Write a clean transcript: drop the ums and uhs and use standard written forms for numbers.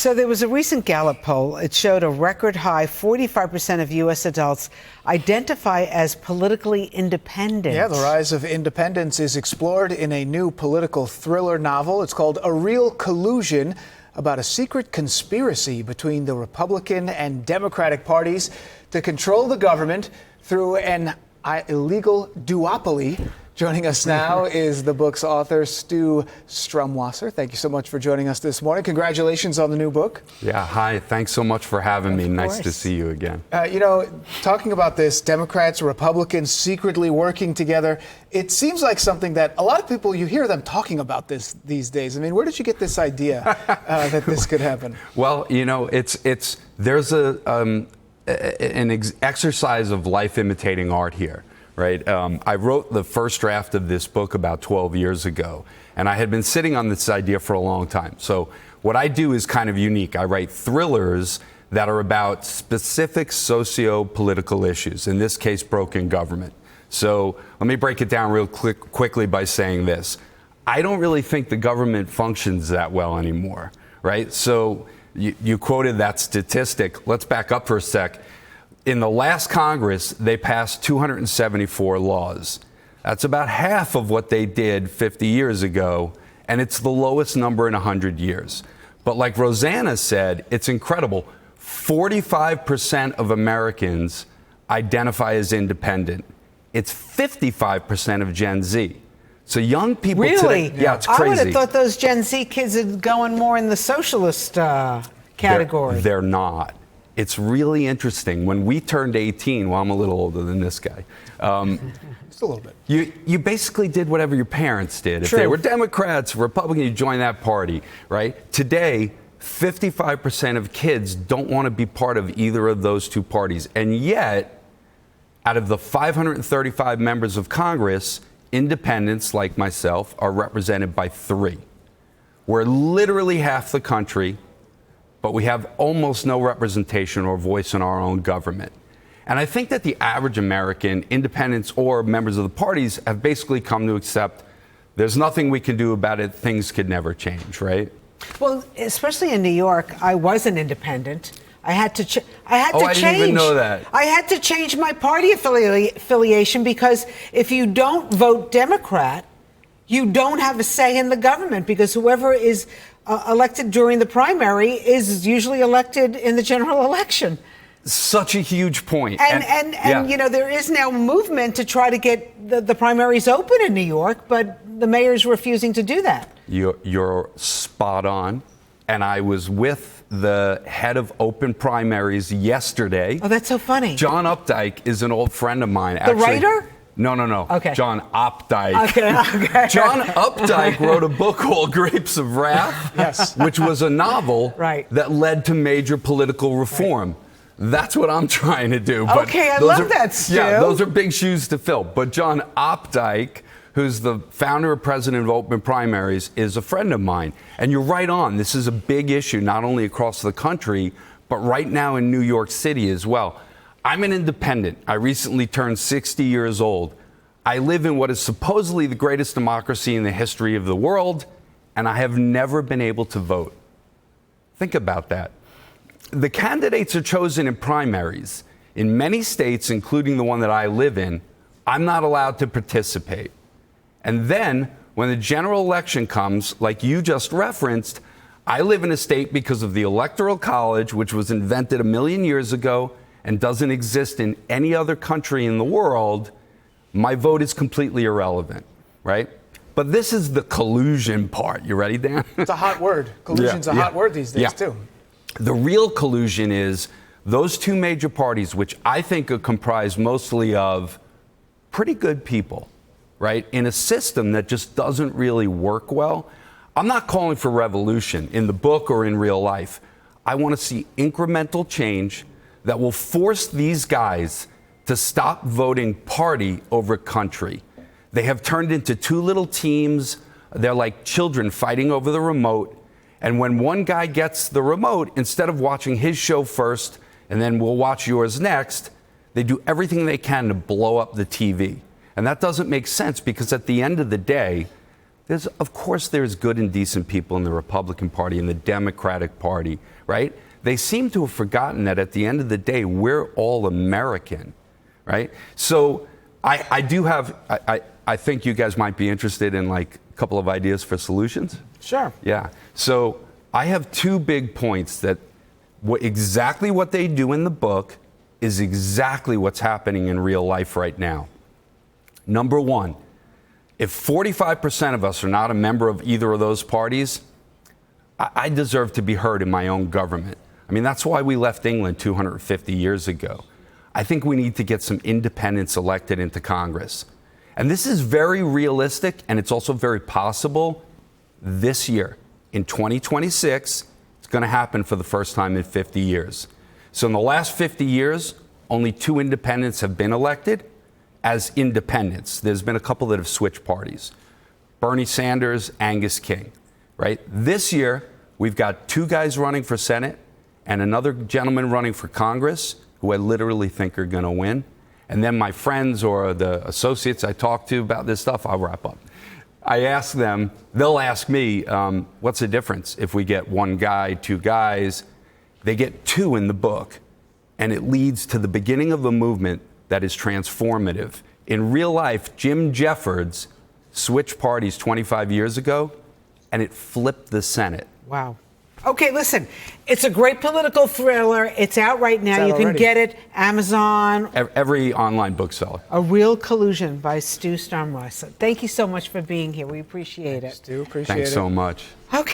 So there was a recent Gallup poll. It showed a record high 45% of U.S. adults identify as politically independent. Yeah, the rise of independence is explored in a new political thriller novel. It's called A Real Collusion, about a secret conspiracy between the Republican and Democratic parties to control the government through an illegal duopoly. Joining us now is the book's author, Stu Strumwasser. Thank you so much for joining us this morning. Congratulations on the new book. Yeah, hi. Thanks so much for having me. Nice to see you again. Talking about this, Democrats, Republicans secretly working together, it seems like something that a lot of people, you hear them talking about this these days. I mean, where did you get this idea that this could happen? Well, there's an exercise of life imitating art here. Right. I wrote the first draft of this book about 12 years ago, and I had been sitting on this idea for a long time. So what I do is kind of unique. I write thrillers that are about specific socio-political issues, in this case, broken government. So let me break it down real quickly by saying this. I don't really think the government functions that well anymore. Right. So you quoted that statistic. Let's back up for a sec. In the last Congress, they passed 274 laws. That's about half of what they did 50 years ago, and it's the lowest number in 100 years. But like Rosanna said, it's incredible. 45% of Americans identify as independent. It's 55% of Gen Z. So young people really? Today, yeah, it's crazy. I would have thought those Gen Z kids are going more in the socialist category. They're not. It's really interesting. When we turned 18, well, I'm a little older than this guy. Just a little bit. You basically did whatever your parents did. If True. they were Democrats, Republicans, you joined that party, right? Today, 55% of kids don't want to be part of either of those two parties. And yet, out of the 535 members of Congress, independents like myself are represented by 3. We're literally half the country, but we have almost no representation or voice in our own government. And I think that the average American, independents or members of the parties, have basically come to accept there's nothing we can do about it. Things could never change, right? Well, especially in New York, I was an independent. I had to change. I didn't even know that. I had to change my party affiliation because if you don't vote Democrat, you don't have a say in the government, because whoever is elected during the primary is usually elected in the general election. Such a huge point. And you know, there is now movement to try to get the primaries open in New York, but the mayor's refusing to do that. You're spot on. And I was with the head of open primaries yesterday. Oh, that's so funny. John Updike is an old friend of mine. The writer? No. Okay. John Updike. Okay. John Updike wrote a book called Grapes of Wrath, yes, which was a novel that led to major political reform. Right. That's what I'm trying to do. But okay, I love that, Stu. Yeah, those are big shoes to fill. But John Updike, who's the founder and president of Open Primaries, is a friend of mine. And you're right on. This is a big issue, not only across the country, but right now in New York City as well. I'm an independent. I recently turned 60 years old. I live in what is supposedly the greatest democracy in the history of the world, and I have never been able to vote. Think about that. The candidates are chosen in primaries. In many states, including the one that I live in, I'm not allowed to participate. And then, when the general election comes, like you just referenced, I live in a state because of the Electoral College, which was invented 1 million years ago and doesn't exist in any other country in the world. My vote is completely irrelevant, right? But this is the collusion part. You ready, Dan? It's a hot word. Collusion's a hot word these days, too. The real collusion is those two major parties, which I think are comprised mostly of pretty good people, right, in a system that just doesn't really work well. I'm not calling for revolution in the book or in real life. I want to see incremental change that will force these guys to stop voting party over country. They have turned into two little teams. They're like children fighting over the remote. And when one guy gets the remote, instead of watching his show first and then we'll watch yours next, they do everything they can to blow up the TV. And that doesn't make sense, because at the end of the day, Of course, there's good and decent people in the Republican Party and the Democratic Party, right? They seem to have forgotten that at the end of the day, we're all American, right? So I think you guys might be interested in like a couple of ideas for solutions. Sure. Yeah. So I have two big points that exactly what they do in the book is exactly what's happening in real life right now. Number one, if 45% of us are not a member of either of those parties, I deserve to be heard in my own government. I mean, that's why we left England 250 years ago. I think we need to get some independents elected into Congress. And this is very realistic, and it's also very possible this year. In 2026, it's going to happen for the first time in 50 years. So in the last 50 years, only 2 independents have been elected as independents. There's been a couple that have switched parties. Bernie Sanders, Angus King, right? This year, we've got 2 guys running for Senate and another gentleman running for Congress who I literally think are going to win. And then my friends or the associates I talk to about this stuff, I'll wrap up. I ask them, they'll ask me, what's the difference if we get 1 guy, 2 guys? They get 2 in the book, and it leads to the beginning of a movement that is transformative. In real life, Jim Jeffords switched parties 25 years ago, and it flipped the Senate. Wow. Okay, listen, it's a great political thriller. It's out right now. You can get it Amazon. Every online bookseller. A Real Collusion by Stu Strumwasser. Thank you so much for being here. We appreciate it. Stu, appreciate it. Thanks so much. Okay.